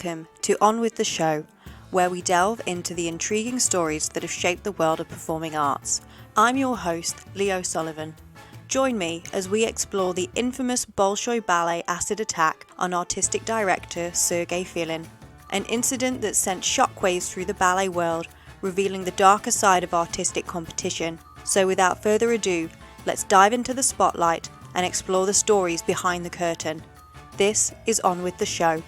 Welcome to On With The Show, where we delve into the intriguing stories that have shaped the world of performing arts. I'm your host, Leo Sullivan. Join me as we explore the infamous Bolshoi Ballet Acid Attack on Artistic Director Sergei Filin, an incident that sent shockwaves through the ballet world, revealing the darker side of artistic competition. So without further ado, let's dive into the spotlight and explore the stories behind the curtain. This is On With The Show.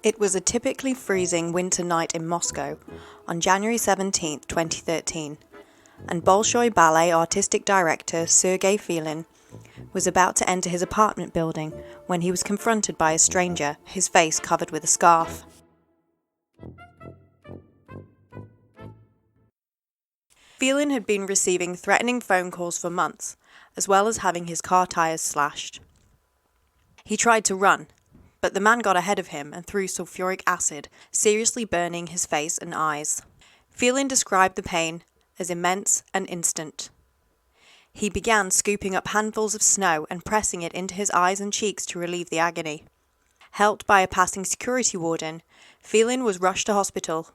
It was a typically freezing winter night in Moscow on January 17, 2013, and Bolshoi Ballet Artistic Director Sergei Filin was about to enter his apartment building when he was confronted by a stranger, his face covered with a scarf. Filin had been receiving threatening phone calls for months, as well as having his car tyres slashed. He tried to run, but the man got ahead of him and threw sulfuric acid, seriously burning his face and eyes. Filin described the pain as immense and instant. He began scooping up handfuls of snow and pressing it into his eyes and cheeks to relieve the agony. Helped by a passing security warden, Filin was rushed to hospital.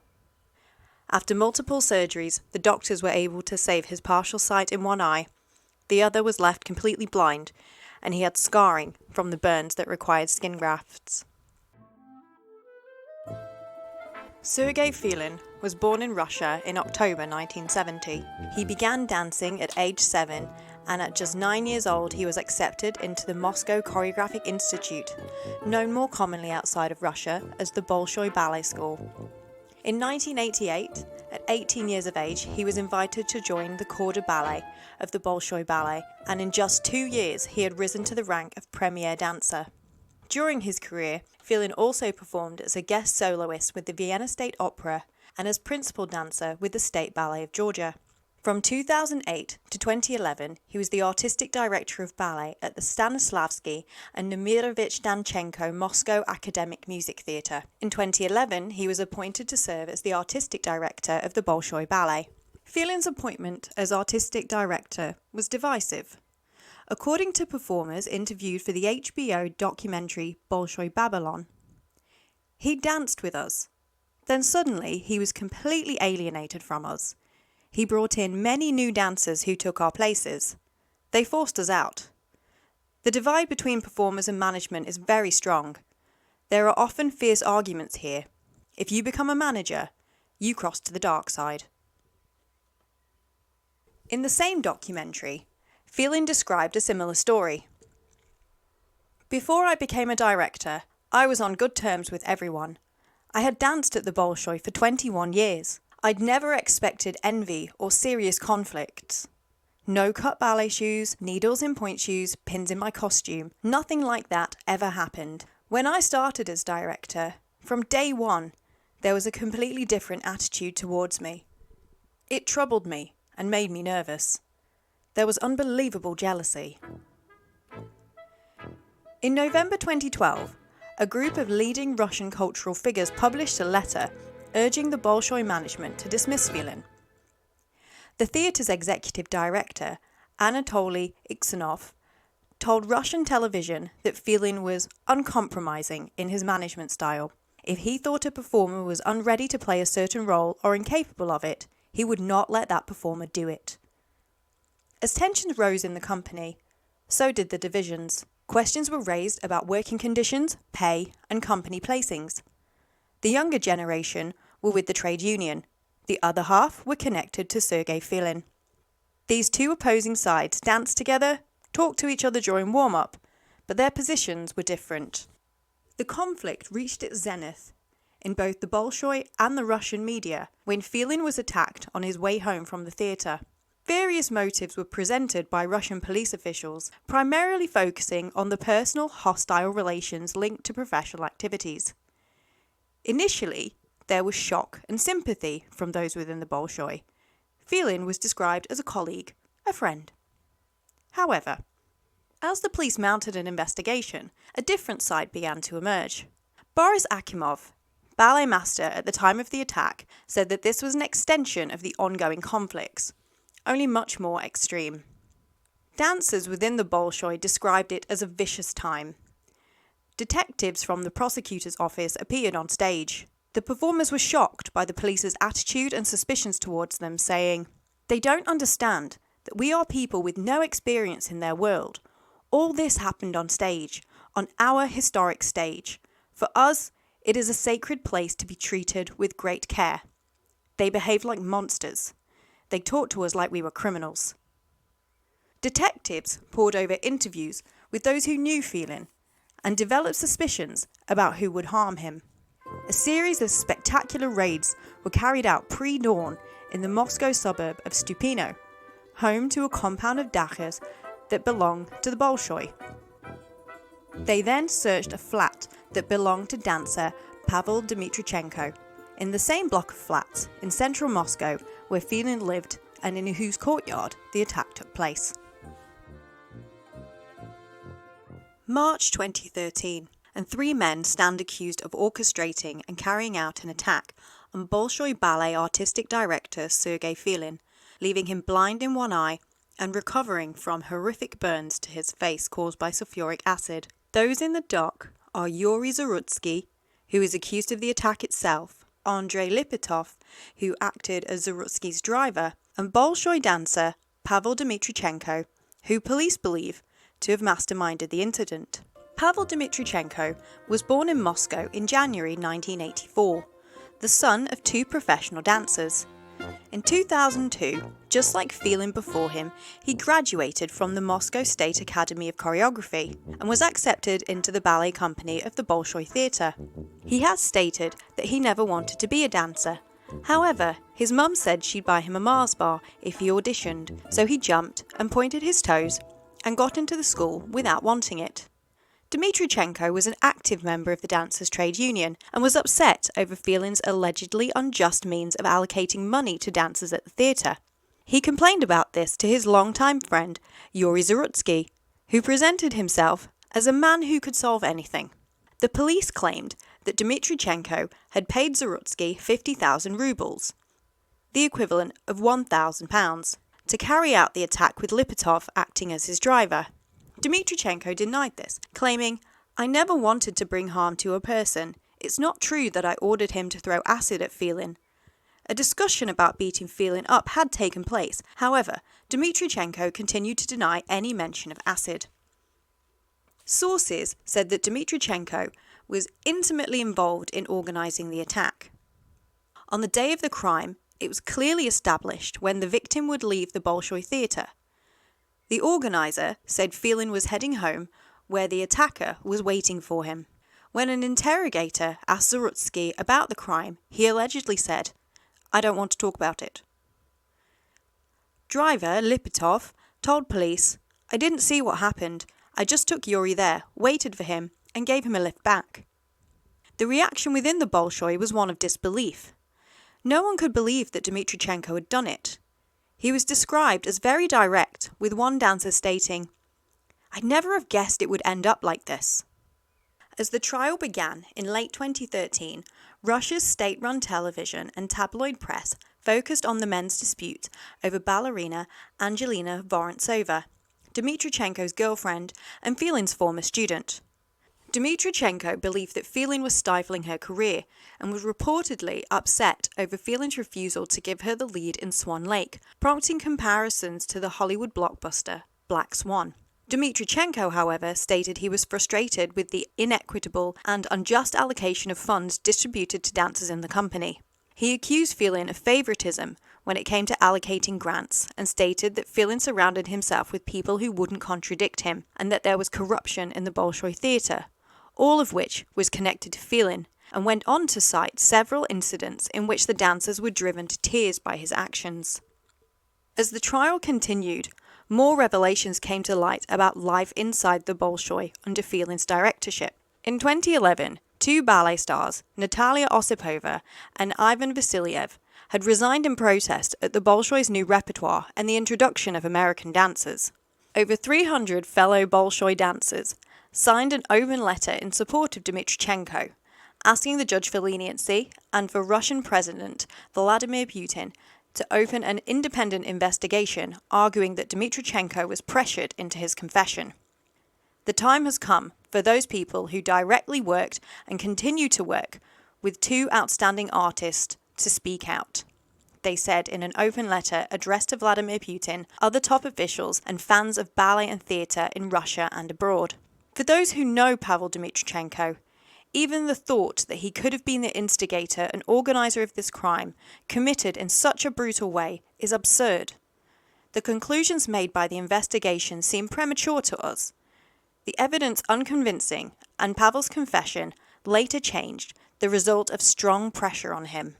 After multiple surgeries, the doctors were able to save his partial sight in one eye. The other was left completely blind, and he had scarring from the burns that required skin grafts. Sergei Filin was born in Russia in October 1970. He began dancing at age 7, and at just 9 years old he was accepted into the Moscow Choreographic Institute, known more commonly outside of Russia as the Bolshoi Ballet School. In 1988, at 18 years of age, he was invited to join the corps de ballet of the Bolshoi Ballet, and in just 2 years he had risen to the rank of premier dancer. During his career, Filin also performed as a guest soloist with the Vienna State Opera and as principal dancer with the State Ballet of Georgia. From 2008 to 2011, he was the artistic director of ballet at the Stanislavski and Nemirovich Danchenko Moscow Academic Music Theatre. In 2011, he was appointed to serve as the artistic director of the Bolshoi Ballet. Filin's appointment as artistic director was divisive. According to performers interviewed for the HBO documentary Bolshoi Babylon, he danced with us. Then suddenly he was completely alienated from us. He brought in many new dancers who took our places. They forced us out. The divide between performers and management is very strong. There are often fierce arguments here. If you become a manager, you cross to the dark side. In the same documentary, Filin described a similar story. Before I became a director, I was on good terms with everyone. I had danced at the Bolshoi for 21 years. I'd never expected envy or serious conflicts. No cut ballet shoes, needles in point shoes, pins in my costume. Nothing like that ever happened. When I started as director, from day one, there was a completely different attitude towards me. It troubled me and made me nervous. There was unbelievable jealousy. In November 2012, a group of leading Russian cultural figures published a letter urging the Bolshoi management to dismiss Filin. The theatre's executive director, Anatoly Iksanov, told Russian television that Filin was uncompromising in his management style. If he thought a performer was unready to play a certain role or incapable of it, he would not let that performer do it. As tensions rose in the company, so did the divisions. Questions were raised about working conditions, pay, and company placings. The younger generation were with the trade union. The other half were connected to Sergei Filin. These two opposing sides danced together, talked to each other during warm-up, but their positions were different. The conflict reached its zenith in both the Bolshoi and the Russian media when Filin was attacked on his way home from the theatre. Various motives were presented by Russian police officials, primarily focusing on the personal hostile relations linked to professional activities. Initially, there was shock and sympathy from those within the Bolshoi. Filin was described as a colleague, a friend. However, as the police mounted an investigation, a different side began to emerge. Boris Akimov, ballet master at the time of the attack, said that this was an extension of the ongoing conflicts, only much more extreme. Dancers within the Bolshoi described it as a vicious time. Detectives from the prosecutor's office appeared on stage. The performers were shocked by the police's attitude and suspicions towards them, saying, "They don't understand that we are people with no experience in their world. All this happened on stage, on our historic stage. For us, it is a sacred place to be treated with great care. They behaved like monsters. They talked to us like we were criminals." Detectives pored over interviews with those who knew Filin and developed suspicions about who would harm him. A series of spectacular raids were carried out pre-dawn in the Moscow suburb of Stupino, home to a compound of dachas that belonged to the Bolshoi. They then searched a flat that belonged to dancer Pavel Dmitrichenko, in the same block of flats in central Moscow where Filin lived and in whose courtyard the attack took place. March 2013, and 3 men stand accused of orchestrating and carrying out an attack on Bolshoi Ballet Artistic Director Sergei Filin, leaving him blind in one eye and recovering from horrific burns to his face caused by sulfuric acid. Those in the dock are Yuri Zarutsky, who is accused of the attack itself, Andrei Lipitov, who acted as Zarutsky's driver, and Bolshoi dancer Pavel Dmitrichenko, who police believe to have masterminded the incident. Pavel Dmitrichenko was born in Moscow in January 1984, the son of 2 professional dancers. In 2002, just like Filin before him, he graduated from the Moscow State Academy of Choreography and was accepted into the ballet company of the Bolshoi Theatre. He has stated that he never wanted to be a dancer. However, his mum said she'd buy him a Mars bar if he auditioned, so he jumped and pointed his toes and got into the school without wanting it. Dmitrichenko was an active member of the Dancers' Trade Union and was upset over Filin's allegedly unjust means of allocating money to dancers at the theatre. He complained about this to his longtime friend Yuri Zarutsky, who presented himself as a man who could solve anything. The police claimed that Dmitrichenko had paid Zarutsky 50,000 rubles, the equivalent of £1,000, to carry out the attack with Lipitov acting as his driver. Dmitrichenko denied this, claiming, "I never wanted to bring harm to a person. It's not true that I ordered him to throw acid at Filin." A discussion about beating Filin up had taken place. However, Dmitrichenko continued to deny any mention of acid. Sources said that Dmitrichenko was intimately involved in organising the attack. On the day of the crime, it was clearly established when the victim would leave the Bolshoi Theatre. The organiser said Filin was heading home, where the attacker was waiting for him. When an interrogator asked Zarutsky about the crime, he allegedly said, "I don't want to talk about it." Driver Lipitov told police, "I didn't see what happened. I just took Yuri there, waited for him, and gave him a lift back." The reaction within the Bolshoi was one of disbelief. No one could believe that Dmitrichenko had done it. He was described as very direct, with one dancer stating, "I'd never have guessed it would end up like this." As the trial began in late 2013, Russia's state-run television and tabloid press focused on the men's dispute over ballerina Angelina Vorontsova, Dmitrichenko's girlfriend and Filin's former student. Dmitrichenko believed that Filin was stifling her career and was reportedly upset over Filin's refusal to give her the lead in Swan Lake, prompting comparisons to the Hollywood blockbuster Black Swan. Dmitrichenko, however, stated he was frustrated with the inequitable and unjust allocation of funds distributed to dancers in the company. He accused Filin of favouritism when it came to allocating grants and stated that Filin surrounded himself with people who wouldn't contradict him and that there was corruption in the Bolshoi Theatre, all of which was connected to Filin, and went on to cite several incidents in which the dancers were driven to tears by his actions. As the trial continued, more revelations came to light about life inside the Bolshoi under Filin's directorship. In 2011, two ballet stars, Natalia Osipova and Ivan Vasilyev, had resigned in protest at the Bolshoi's new repertoire and the introduction of American dancers. Over 300 fellow Bolshoi dancers signed an open letter in support of Dmitrichenko, asking the judge for leniency and for Russian President Vladimir Putin to open an independent investigation, arguing that Dmitrichenko was pressured into his confession. The time has come for those people who directly worked and continue to work with two outstanding artists to speak out, they said in an open letter addressed to Vladimir Putin, other top officials and fans of ballet and theatre in Russia and abroad. For those who know Pavel Dmitrichenko, even the thought that he could have been the instigator and organiser of this crime, committed in such a brutal way, is absurd. The conclusions made by the investigation seem premature to us. The evidence unconvincing, and Pavel's confession, later changed, the result of strong pressure on him.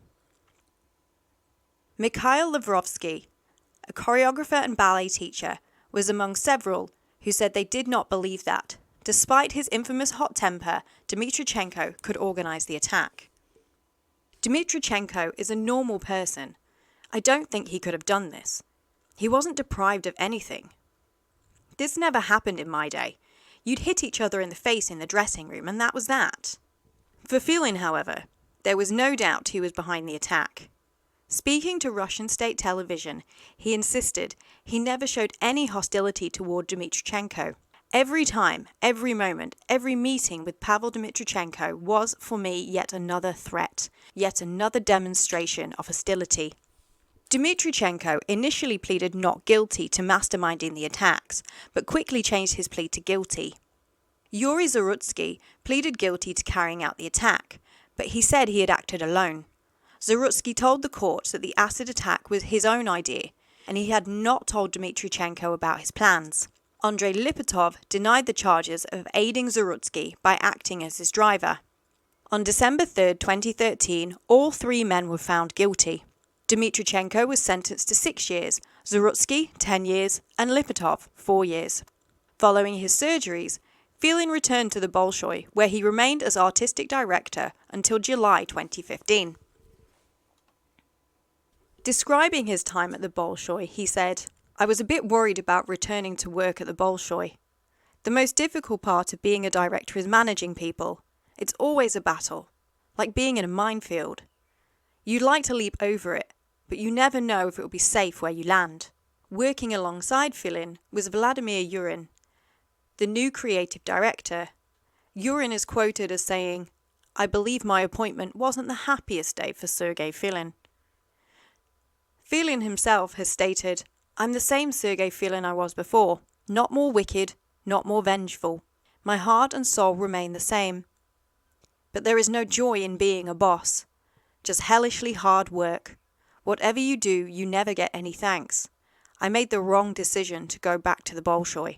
Mikhail Lavrovsky, a choreographer and ballet teacher, was among several who said they did not believe that, despite his infamous hot temper, Dmitrichenko could organise the attack. Dmitrichenko is a normal person. I don't think he could have done this. He wasn't deprived of anything. This never happened in my day. You'd hit each other in the face in the dressing room, and that was that. For Filin, however, there was no doubt he was behind the attack. Speaking to Russian state television, he insisted he never showed any hostility toward Dmitrichenko. Every time, every moment, every meeting with Pavel Dmitrichenko was, for me, yet another threat, yet another demonstration of hostility. Dmitrichenko initially pleaded not guilty to masterminding the attacks, but quickly changed his plea to guilty. Yuri Zarutsky pleaded guilty to carrying out the attack, but he said he had acted alone. Zarutsky told the court that the acid attack was his own idea, and he had not told Dmitrichenko about his plans. Andrei Lipatov denied the charges of aiding Zarutsky by acting as his driver. On December 3, 2013, all three men were found guilty. Dmitrichenko was sentenced to 6 years, Zarutsky 10 years, and Lipatov 4 years. Following his surgeries, Filin returned to the Bolshoi, where he remained as artistic director until July 2015. Describing his time at the Bolshoi, he said, "I was a bit worried about returning to work at the Bolshoi. The most difficult part of being a director is managing people. It's always a battle, like being in a minefield. You'd like to leap over it, but you never know if it will be safe where you land." Working alongside Filin was Vladimir Yurin, the new creative director. Yurin is quoted as saying, "I believe my appointment wasn't the happiest day for Sergei Filin." Filin himself has stated, "I'm the same Sergei Filin I was before, not more wicked, not more vengeful. My heart and soul remain the same. But there is no joy in being a boss. Just hellishly hard work. Whatever you do, you never get any thanks. I made the wrong decision to go back to the Bolshoi."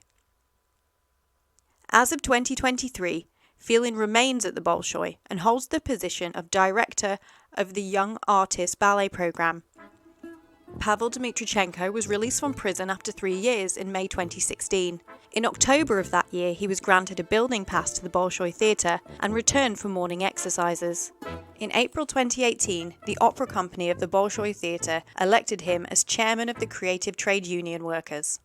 As of 2023, Filin remains at the Bolshoi and holds the position of director of the Young Artist Ballet Program. Pavel Dmitrichenko was released from prison after 3 years in May 2016. In October of that year, he was granted a building pass to the Bolshoi Theatre and returned for morning exercises. In April 2018, the opera company of the Bolshoi Theatre elected him as chairman of the Creative Trade Union Workers.